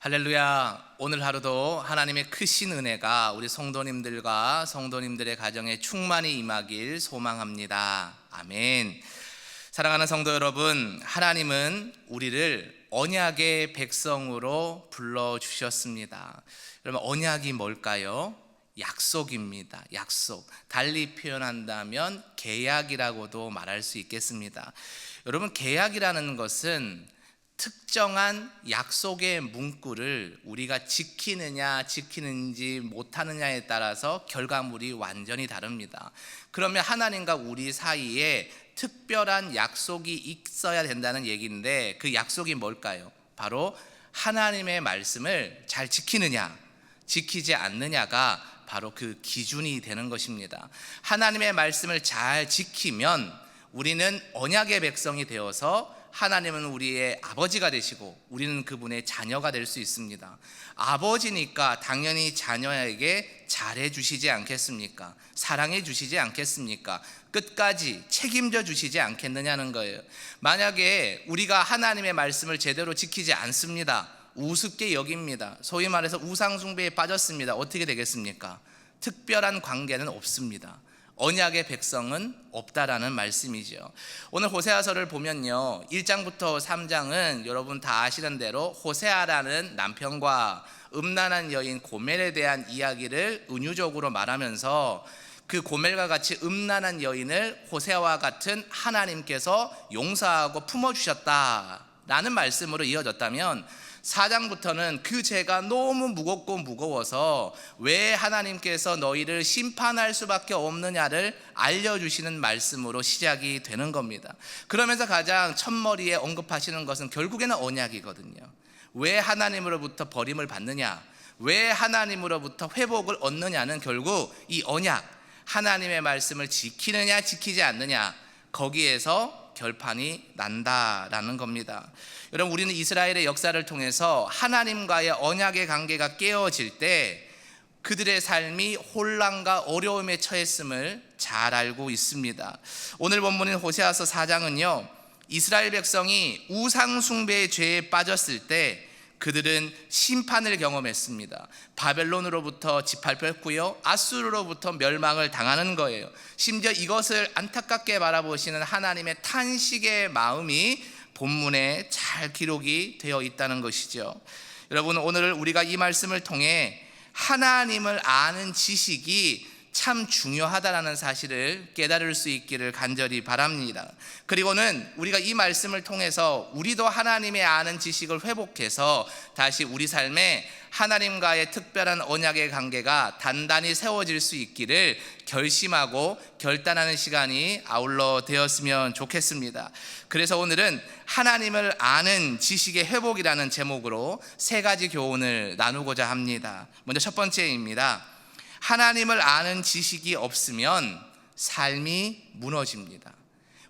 할렐루야. 오늘 하루도 하나님의 크신 은혜가 우리 성도님들과 성도님들의 가정에 충만히 임하길 소망합니다. 아멘. 사랑하는 성도 여러분, 하나님은 우리를 언약의 백성으로 불러주셨습니다. 여러분, 언약이 뭘까요? 약속입니다. 약속. 달리 표현한다면 계약이라고도 말할 수 있겠습니다. 여러분, 계약이라는 것은 특정한 약속의 문구를 우리가 지키느냐 지키는지 못하느냐에 따라서 결과물이 완전히 다릅니다. 그러면 하나님과 우리 사이에 특별한 약속이 있어야 된다는 얘기인데, 그 약속이 뭘까요? 바로 하나님의 말씀을 잘 지키느냐 지키지 않느냐가 바로 그 기준이 되는 것입니다. 하나님의 말씀을 잘 지키면 우리는 언약의 백성이 되어서 하나님은 우리의 아버지가 되시고 우리는 그분의 자녀가 될 수 있습니다. 아버지니까 당연히 자녀에게 잘해 주시지 않겠습니까? 사랑해 주시지 않겠습니까? 끝까지 책임져 주시지 않겠느냐는 거예요. 만약에 우리가 하나님의 말씀을 제대로 지키지 않습니다. 우습게 여깁니다. 소위 말해서 우상 숭배에 빠졌습니다. 어떻게 되겠습니까? 특별한 관계는 없습니다. 언약의 백성은 없다라는 말씀이죠. 오늘 호세아서를 보면요, 1장부터 3장은 여러분 다 아시는 대로 호세아라는 남편과 음란한 여인 고멜에 대한 이야기를 은유적으로 말하면서 그 고멜과 같이 음란한 여인을 호세아와 같은 하나님께서 용서하고 품어주셨다라는 말씀으로 이어졌다면, 4장부터는 그 죄가 너무 무겁고 무거워서 왜 하나님께서 너희를 심판할 수밖에 없느냐를 알려주시는 말씀으로 시작이 되는 겁니다. 그러면서 가장 첫머리에 언급하시는 것은 결국에는 언약이거든요. 왜 하나님으로부터 버림을 받느냐, 왜 하나님으로부터 회복을 얻느냐는 결국 이 언약, 하나님의 말씀을 지키느냐 지키지 않느냐, 거기에서 결판이 난다라는 겁니다. 여러분, 우리는 이스라엘의 역사를 통해서 하나님과의 언약의 관계가 깨어질 때 그들의 삶이 혼란과 어려움에 처했음을 잘 알고 있습니다. 오늘 본문인 호세아서 4장은요, 이스라엘 백성이 우상 숭배의 죄에 빠졌을 때 그들은 심판을 경험했습니다. 바벨론으로부터 짓밟혔고요, 아수르로부터 멸망을 당하는 거예요. 심지어 이것을 안타깝게 바라보시는 하나님의 탄식의 마음이 본문에 잘 기록이 되어 있다는 것이죠. 여러분, 오늘 우리가 이 말씀을 통해 하나님을 아는 지식이 참 중요하다라는 사실을 깨달을 수 있기를 간절히 바랍니다. 그리고는 우리가 이 말씀을 통해서 우리도 하나님의 아는 지식을 회복해서 다시 우리 삶에 하나님과의 특별한 언약의 관계가 단단히 세워질 수 있기를 결심하고 결단하는 시간이 아울러 되었으면 좋겠습니다. 그래서 오늘은 하나님을 아는 지식의 회복이라는 제목으로 세 가지 교훈을 나누고자 합니다. 먼저 첫 번째입니다. 하나님을 아는 지식이 없으면 삶이 무너집니다.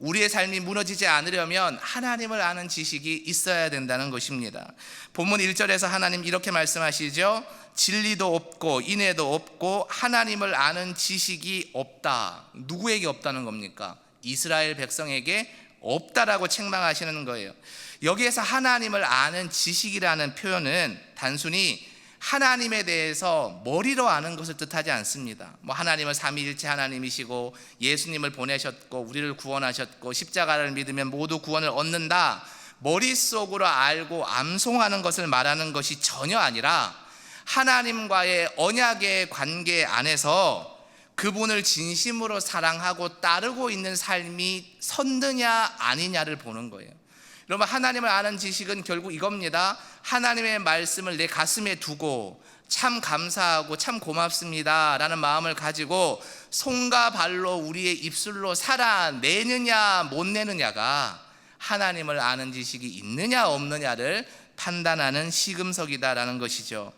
우리의 삶이 무너지지 않으려면 하나님을 아는 지식이 있어야 된다는 것입니다. 본문 1절에서 하나님 이렇게 말씀하시죠. 진리도 없고 인애도 없고 하나님을 아는 지식이 없다. 누구에게 없다는 겁니까? 이스라엘 백성에게 없다라고 책망하시는 거예요. 여기에서 하나님을 아는 지식이라는 표현은 단순히 하나님에 대해서 머리로 아는 것을 뜻하지 않습니다. 하나님은 삼위일체 하나님이시고 예수님을 보내셨고 우리를 구원하셨고 십자가를 믿으면 모두 구원을 얻는다, 머릿속으로 알고 암송하는 것을 말하는 것이 전혀 아니라 하나님과의 언약의 관계 안에서 그분을 진심으로 사랑하고 따르고 있는 삶이 섰느냐 아니냐를 보는 거예요. 여러분, 하나님을 아는 지식은 결국 이겁니다. 하나님의 말씀을 내 가슴에 두고 참 감사하고 참 고맙습니다 라는 마음을 가지고 손과 발로 우리의 입술로 살아내느냐 못 내느냐가 하나님을 아는 지식이 있느냐 없느냐를 판단하는 시금석이다라는 것이죠.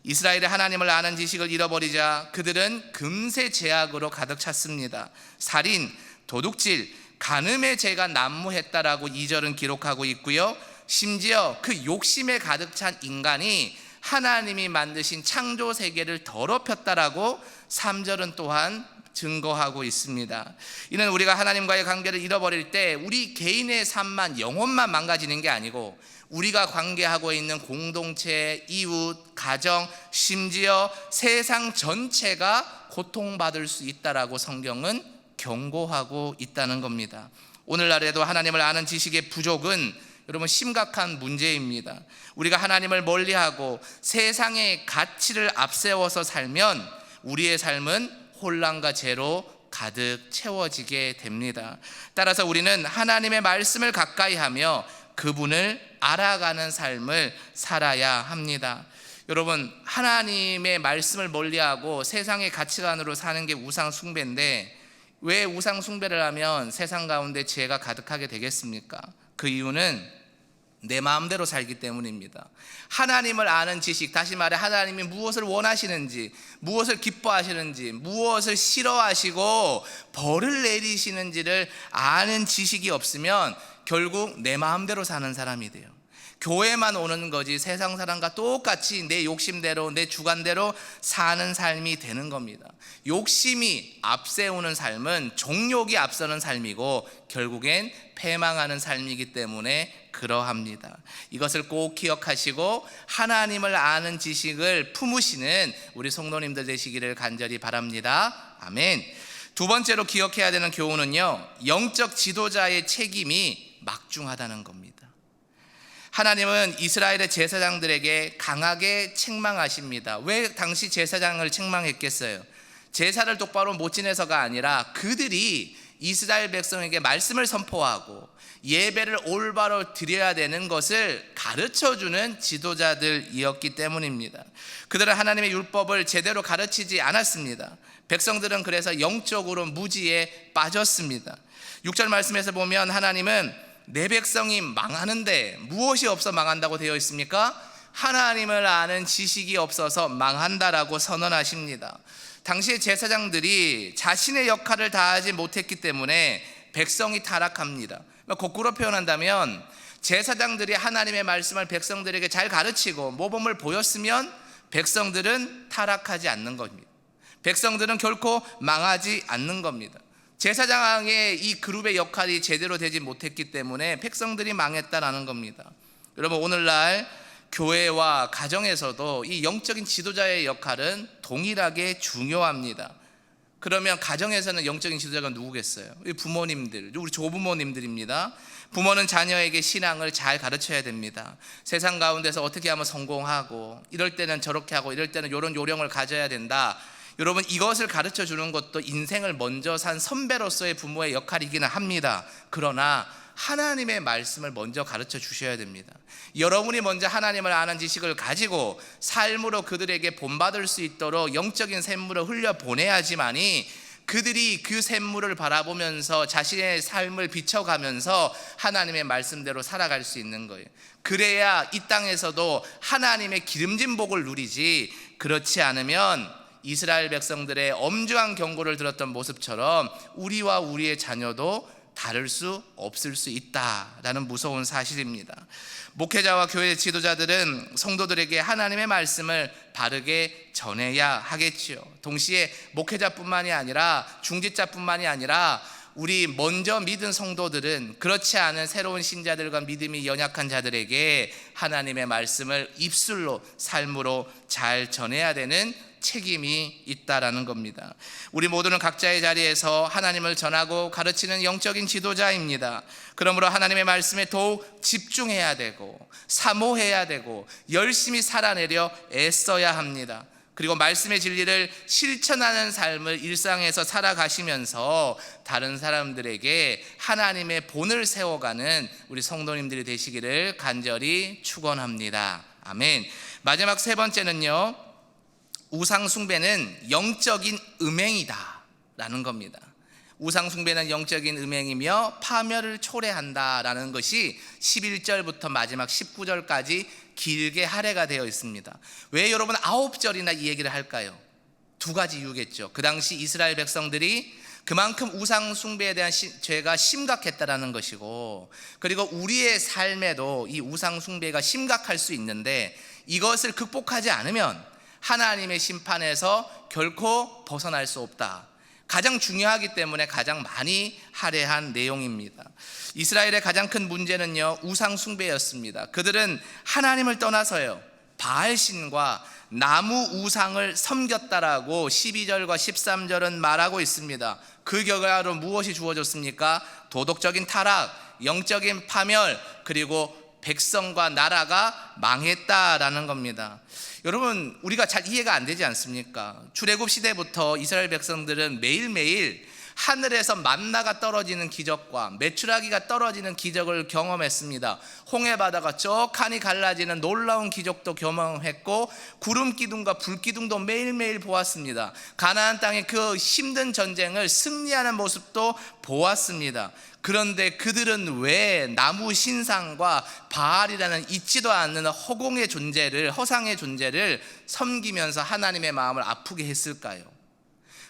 이스라엘의 하나님을 아는 지식을 잃어버리자 그들은 금세 죄악으로 가득 찼습니다. 살인, 도둑질, 간음의 죄가 난무했다라고 2절은 기록하고 있고요, 심지어 그 욕심에 가득 찬 인간이 하나님이 만드신 창조 세계를 더럽혔다라고 3절은 또한 증거하고 있습니다. 이는 우리가 하나님과의 관계를 잃어버릴 때 우리 개인의 삶만, 영혼만 망가지는 게 아니고 우리가 관계하고 있는 공동체, 이웃, 가정, 심지어 세상 전체가 고통받을 수 있다라고 성경은 경고하고 있다는 겁니다. 오늘날에도 하나님을 아는 지식의 부족은 여러분 심각한 문제입니다. 우리가 하나님을 멀리하고 세상의 가치를 앞세워서 살면 우리의 삶은 혼란과 죄로 가득 채워지게 됩니다. 따라서 우리는 하나님의 말씀을 가까이 하며 그분을 알아가는 삶을 살아야 합니다. 여러분, 하나님의 말씀을 멀리하고 세상의 가치관으로 사는 게 우상 숭배인데 왜 우상 숭배를 하면 세상 가운데 죄가 가득하게 되겠습니까? 그 이유는 내 마음대로 살기 때문입니다. 하나님을 아는 지식, 다시 말해 하나님이 무엇을 원하시는지, 무엇을 기뻐하시는지, 무엇을 싫어하시고 벌을 내리시는지를 아는 지식이 없으면 결국 내 마음대로 사는 사람이 돼요. 교회만 오는 거지 세상 사람과 똑같이 내 욕심대로, 내 주관대로 사는 삶이 되는 겁니다. 욕심이 앞세우는 삶은 종욕이 앞서는 삶이고 결국엔 패망하는 삶이기 때문에 그러합니다. 이것을 꼭 기억하시고 하나님을 아는 지식을 품으시는 우리 성도님들 되시기를 간절히 바랍니다. 아멘. 두 번째로 기억해야 되는 교훈은요, 영적 지도자의 책임이 막중하다는 겁니다. 하나님은 이스라엘의 제사장들에게 강하게 책망하십니다. 왜 당시 제사장을 책망했겠어요? 제사를 똑바로 못 지내서가 아니라 그들이 이스라엘 백성에게 말씀을 선포하고 예배를 올바로 드려야 되는 것을 가르쳐주는 지도자들이었기 때문입니다. 그들은 하나님의 율법을 제대로 가르치지 않았습니다. 백성들은 그래서 영적으로 무지에 빠졌습니다. 6절 말씀에서 보면 하나님은 내 백성이 망하는데 무엇이 없어 망한다고 되어 있습니까? 하나님을 아는 지식이 없어서 망한다라고 선언하십니다. 당시의 제사장들이 자신의 역할을 다하지 못했기 때문에 백성이 타락합니다. 거꾸로 표현한다면 제사장들이 하나님의 말씀을 백성들에게 잘 가르치고 모범을 보였으면 백성들은 타락하지 않는 겁니다. 백성들은 결코 망하지 않는 겁니다. 제사장의 이 그룹의 역할이 제대로 되지 못했기 때문에 백성들이 망했다라는 겁니다. 여러분, 오늘날 교회와 가정에서도 이 영적인 지도자의 역할은 동일하게 중요합니다. 그러면 가정에서는 영적인 지도자가 누구겠어요? 우리 부모님들, 우리 조부모님들입니다. 부모는 자녀에게 신앙을 잘 가르쳐야 됩니다. 세상 가운데서 어떻게 하면 성공하고, 이럴 때는 저렇게 하고, 이럴 때는 이런 요령을 가져야 된다. 여러분, 이것을 가르쳐 주는 것도 인생을 먼저 산 선배로서의 부모의 역할이기는 합니다. 그러나 하나님의 말씀을 먼저 가르쳐 주셔야 됩니다. 여러분이 먼저 하나님을 아는 지식을 가지고 삶으로 그들에게 본받을 수 있도록 영적인 샘물을 흘려보내야지만이 그들이 그 샘물을 바라보면서 자신의 삶을 비춰가면서 하나님의 말씀대로 살아갈 수 있는 거예요. 그래야 이 땅에서도 하나님의 기름진 복을 누리지, 그렇지 않으면 이스라엘 백성들의 엄중한 경고를 들었던 모습처럼 우리와 우리의 자녀도 다를 수 없을 수 있다라는 무서운 사실입니다. 목회자와 교회 지도자들은 성도들에게 하나님의 말씀을 바르게 전해야 하겠지요. 동시에 목회자뿐만이 아니라 중직자뿐만이 아니라 우리 먼저 믿은 성도들은 그렇지 않은 새로운 신자들과 믿음이 연약한 자들에게 하나님의 말씀을 입술로, 삶으로 잘 전해야 되는 책임이 있다라는 겁니다. 우리 모두는 각자의 자리에서 하나님을 전하고 가르치는 영적인 지도자입니다. 그러므로 하나님의 말씀에 더욱 집중해야 되고 사모해야 되고 열심히 살아내려 애써야 합니다. 그리고 말씀의 진리를 실천하는 삶을 일상에서 살아가시면서 다른 사람들에게 하나님의 본을 세워가는 우리 성도님들이 되시기를 간절히 축원합니다. 아멘. 마지막 세 번째는요, 우상 숭배는 영적인 음행이다 라는 겁니다. 우상 숭배는 영적인 음행이며 파멸을 초래한다라는 것이 11절부터 마지막 19절까지 길게 할애가 되어 있습니다. 왜 여러분 9절이나 이 얘기를 할까요? 두 가지 이유겠죠. 그 당시 이스라엘 백성들이 그만큼 우상 숭배에 대한 죄가 심각했다라는 것이고, 그리고 우리의 삶에도 이 우상 숭배가 심각할 수 있는데 이것을 극복하지 않으면 하나님의 심판에서 결코 벗어날 수 없다. 가장 중요하기 때문에 가장 많이 할애한 내용입니다. 이스라엘의 가장 큰 문제는요, 우상 숭배였습니다. 그들은 하나님을 떠나서요, 바알신과 나무 우상을 섬겼다라고 12절과 13절은 말하고 있습니다. 그 결과로 무엇이 주어졌습니까? 도덕적인 타락, 영적인 파멸, 그리고 백성과 나라가 망했다라는 겁니다. 여러분, 우리가 잘 이해가 안 되지 않습니까? 출애굽 시대부터 이스라엘 백성들은 매일매일 하늘에서 만나가 떨어지는 기적과 메추라기가 떨어지는 기적을 경험했습니다. 홍해바다가 쩍하니 갈라지는 놀라운 기적도 경험했고, 구름 기둥과 불 기둥도 매일매일 보았습니다. 가나안 땅의 그 힘든 전쟁을 승리하는 모습도 보았습니다. 그런데 그들은 왜 나무 신상과 바알이라는 있지도 않는 허공의 존재를, 허상의 존재를 섬기면서 하나님의 마음을 아프게 했을까요?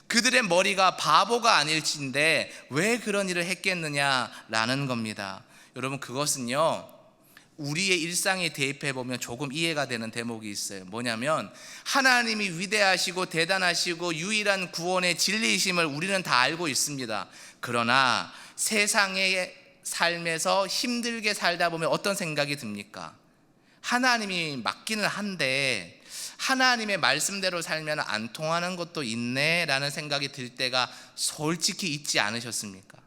그들의 머리가 바보가 아닐진데 왜 그런 일을 했겠느냐라는 겁니다. 여러분, 그것은요, 우리의 일상에 대입해 보면 조금 이해가 되는 대목이 있어요. 뭐냐면, 하나님이 위대하시고 대단하시고 유일한 구원의 진리이심을 우리는 다 알고 있습니다. 그러나 세상의 삶에서 힘들게 살다 보면 어떤 생각이 듭니까? 하나님이 맞기는 한데 하나님의 말씀대로 살면 안 통하는 것도 있네 라는 생각이 들 때가 솔직히 있지 않으셨습니까?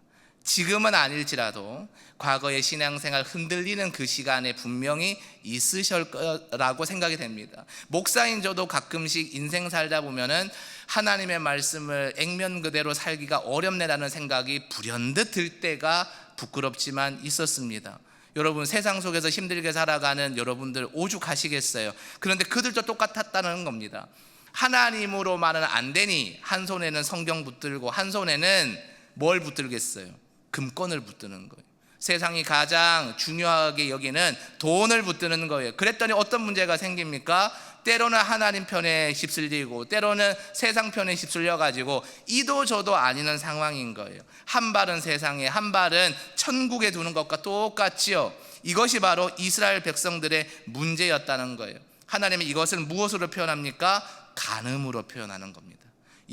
지금은 아닐지라도 과거의 신앙생활 흔들리는 그 시간에 분명히 있으실 거라고 생각이 됩니다. 목사인 저도 가끔씩 인생 살다 보면은 하나님의 말씀을 액면 그대로 살기가 어렵네라는 생각이 불현듯 들 때가 부끄럽지만 있었습니다. 여러분, 세상 속에서 힘들게 살아가는 여러분들 오죽하시겠어요. 그런데 그들도 똑같았다는 겁니다. 하나님으로만은 안 되니 한 손에는 성경 붙들고 한 손에는 뭘 붙들겠어요? 금권을 붙드는 거예요. 세상이 가장 중요하게 여기는 돈을 붙드는 거예요. 그랬더니 어떤 문제가 생깁니까? 때로는 하나님 편에 휩쓸리고 때로는 세상 편에 휩쓸려가지고 이도 저도 아니는 상황인 거예요. 한 발은 세상에, 한 발은 천국에 두는 것과 똑같지요. 이것이 바로 이스라엘 백성들의 문제였다는 거예요. 하나님이 이것을 무엇으로 표현합니까? 간음으로 표현하는 겁니다.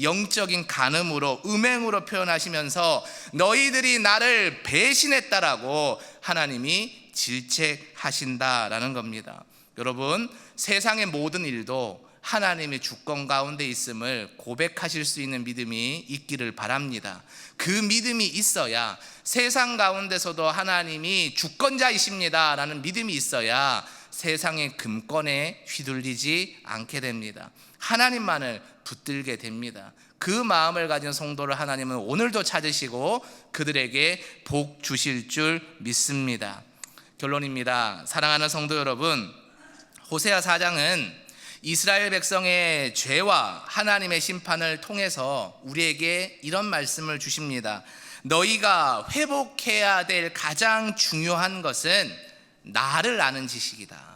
영적인 간음으로, 음행으로 표현하시면서 너희들이 나를 배신했다라고 하나님이 질책하신다라는 겁니다. 여러분, 세상의 모든 일도 하나님의 주권 가운데 있음을 고백하실 수 있는 믿음이 있기를 바랍니다. 그 믿음이 있어야, 세상 가운데서도 하나님이 주권자이십니다 라는 믿음이 있어야 세상의 금권에 휘둘리지 않게 됩니다. 하나님만을 붙들게 됩니다. 그 마음을 가진 성도를 하나님은 오늘도 찾으시고 그들에게 복 주실 줄 믿습니다. 결론입니다. 사랑하는 성도 여러분, 호세아 4장은 이스라엘 백성의 죄와 하나님의 심판을 통해서 우리에게 이런 말씀을 주십니다. 너희가 회복해야 될 가장 중요한 것은 나를 아는 지식이다.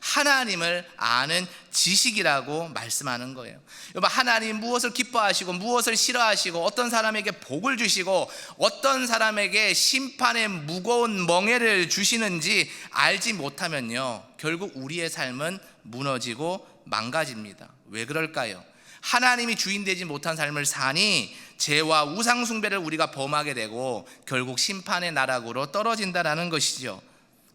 하나님을 아는 지식이라고 말씀하는 거예요. 여러분, 하나님 무엇을 기뻐하시고 무엇을 싫어하시고 어떤 사람에게 복을 주시고 어떤 사람에게 심판의 무거운 멍에를 주시는지 알지 못하면요, 결국 우리의 삶은 무너지고 망가집니다. 왜 그럴까요? 하나님이 주인 되지 못한 삶을 사니 죄와 우상 숭배를 우리가 범하게 되고 결국 심판의 나락으로 떨어진다라는 것이죠.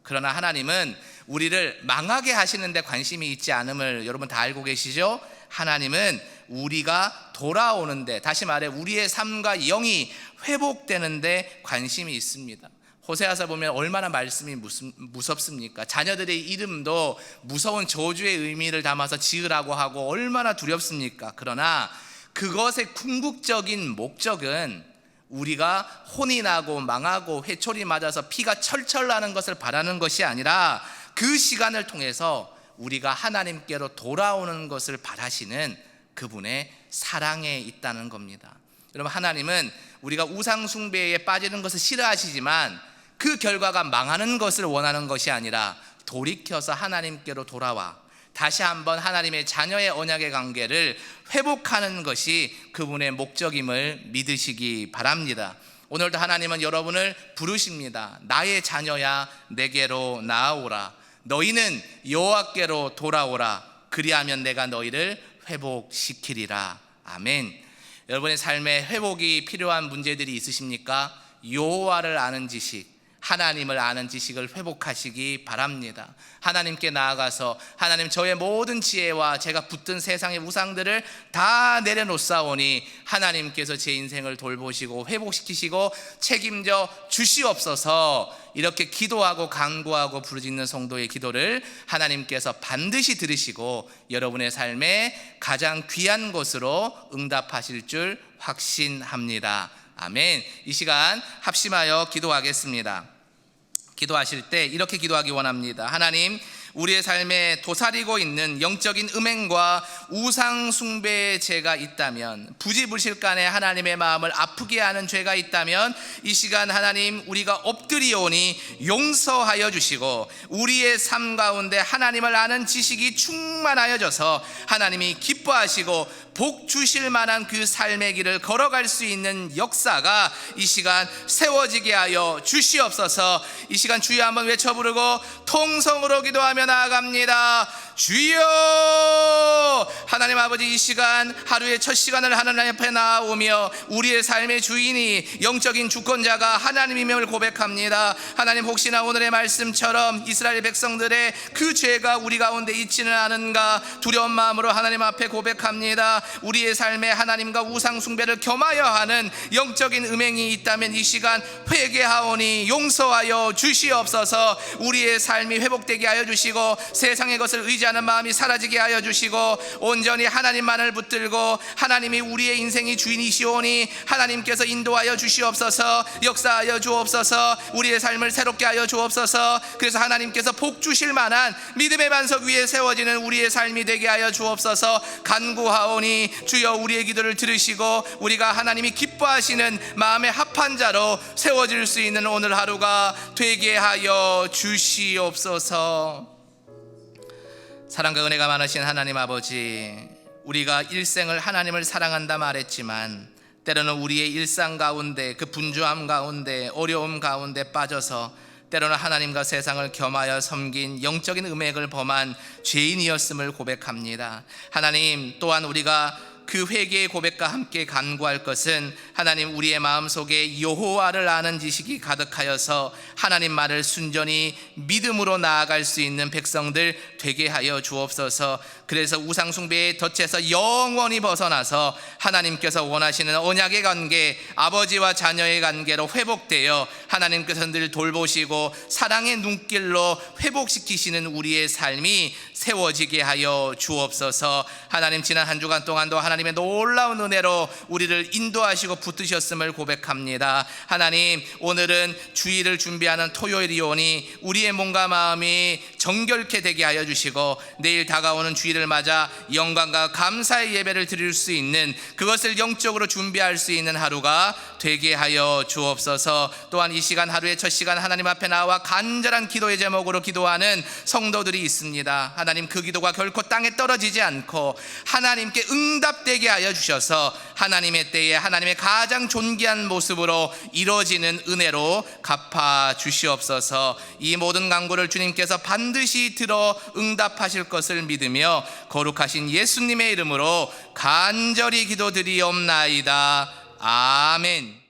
그러나 하나님은 우리를 망하게 하시는데 관심이 있지 않음을 여러분 다 알고 계시죠? 하나님은 우리가 돌아오는데, 다시 말해 우리의 삶과 영이 회복되는데 관심이 있습니다. 호세아서 보면 얼마나 말씀이 무섭습니까? 자녀들의 이름도 무서운 저주의 의미를 담아서 지으라고 하고 얼마나 두렵습니까? 그러나 그것의 궁극적인 목적은 우리가 혼이 나고 망하고 회초리 맞아서 피가 철철 나는 것을 바라는 것이 아니라 그 시간을 통해서 우리가 하나님께로 돌아오는 것을 바라시는 그분의 사랑에 있다는 겁니다. 여러분, 하나님은 우리가 우상 숭배에 빠지는 것을 싫어하시지만 그 결과가 망하는 것을 원하는 것이 아니라 돌이켜서 하나님께로 돌아와 다시 한번 하나님의 자녀의 언약의 관계를 회복하는 것이 그분의 목적임을 믿으시기 바랍니다. 오늘도 하나님은 여러분을 부르십니다. 나의 자녀야, 내게로 나아오라. 너희는 여호와께로 돌아오라. 그리하면 내가 너희를 회복시키리라. 아멘. 여러분의 삶에 회복이 필요한 문제들이 있으십니까? 여호와를 아는 지식, 하나님을 아는 지식을 회복하시기 바랍니다. 하나님께 나아가서 하나님, 저의 모든 지혜와 제가 붙든 세상의 우상들을 다 내려놓사오니 하나님께서 제 인생을 돌보시고 회복시키시고 책임져 주시옵소서. 이렇게 기도하고 간구하고 부르짖는 성도의 기도를 하나님께서 반드시 들으시고 여러분의 삶에 가장 귀한 것으로 응답하실 줄 확신합니다. 아멘. 이 시간 합심하여 기도하겠습니다. 기도하실 때 이렇게 기도하기 원합니다. 하나님, 우리의 삶에 도사리고 있는 영적인 음행과 우상 숭배의 죄가 있다면, 부지불식간에 하나님의 마음을 아프게 하는 죄가 있다면 이 시간 하나님, 우리가 엎드리오니 용서하여 주시고 우리의 삶 가운데 하나님을 아는 지식이 충만하여져서 하나님이 기뻐하시고 복 주실 만한 그 삶의 길을 걸어갈 수 있는 역사가 이 시간 세워지게 하여 주시옵소서. 이 시간 주여 한번 외쳐 부르고 통성으로 기도하며 나아갑니다. 주여! 하나님 아버지, 이 시간 하루의 첫 시간을 하나님 앞에 나아오며 우리의 삶의 주인이 영적인 주권자가 하나님임을 고백합니다. 하나님, 혹시나 오늘의 말씀처럼 이스라엘 백성들의 그 죄가 우리 가운데 있지는 않은가 두려운 마음으로 하나님 앞에 고백합니다. 우리의 삶에 하나님과 우상 숭배를 겸하여 하는 영적인 음행이 있다면 이 시간 회개하오니 용서하여 주시옵소서. 우리의 삶이 회복되게 하여 주시고 세상의 것을 의지하는 마음이 사라지게 하여 주시고 온전히 하나님만을 붙들고 하나님이 우리의 인생의 주인이시오니 하나님께서 인도하여 주시옵소서. 역사하여 주옵소서. 우리의 삶을 새롭게 하여 주옵소서. 그래서 하나님께서 복 주실 만한 믿음의 반석 위에 세워지는 우리의 삶이 되게 하여 주옵소서. 간구하오니 주여, 우리의 기도를 들으시고 우리가 하나님이 기뻐하시는 마음의 합한 자로 세워질 수 있는 오늘 하루가 되게 하여 주시옵소서. 사랑과 은혜가 많으신 하나님 아버지, 우리가 일생을 하나님을 사랑한다 말했지만 때로는 우리의 일상 가운데 그 분주함 가운데 어려움 가운데 빠져서 때로는 하나님과 세상을 겸하여 섬긴 영적인 음행을 범한 죄인이었음을 고백합니다. 하나님, 또한 우리가 그 회개의 고백과 함께 간구할 것은 하나님, 우리의 마음속에 여호와를 아는 지식이 가득하여서 하나님 말을 순전히 믿음으로 나아갈 수 있는 백성들 되게 하여 주옵소서. 그래서 우상숭배의 덫에서 영원히 벗어나서 하나님께서 원하시는 언약의 관계, 아버지와 자녀의 관계로 회복되어 하나님께서 늘 돌보시고 사랑의 눈길로 회복시키시는 우리의 삶이 세워지게 하여 주옵소서. 하나님, 지난 한 주간 동안도 하나님의 놀라운 은혜로 우리를 인도하시고 붙드셨음을 고백합니다. 하나님, 오늘은 주일을 준비하는 토요일이오니 우리의 몸과 마음이 정결케 되게 하여 주시고 내일 다가오는 주일을 맞아 영광과 감사의 예배를 드릴 수 있는, 그것을 영적으로 준비할 수 있는 하루가 되게 하여 주옵소서. 또한 이 시간, 하루의 첫 시간 하나님 앞에 나와 간절한 기도의 제목으로 기도하는 성도들이 있습니다. 하나님, 그 기도가 결코 땅에 떨어지지 않고 하나님께 응답되게 하여 주셔서 하나님의 때에 하나님의 가장 존귀한 모습으로 이루어지는 은혜로 갚아 주시옵소서. 이 모든 간구를 주님께서 반드시 들어 응답하실 것을 믿으며 거룩하신 예수님의 이름으로 간절히 기도드리옵나이다. 아멘.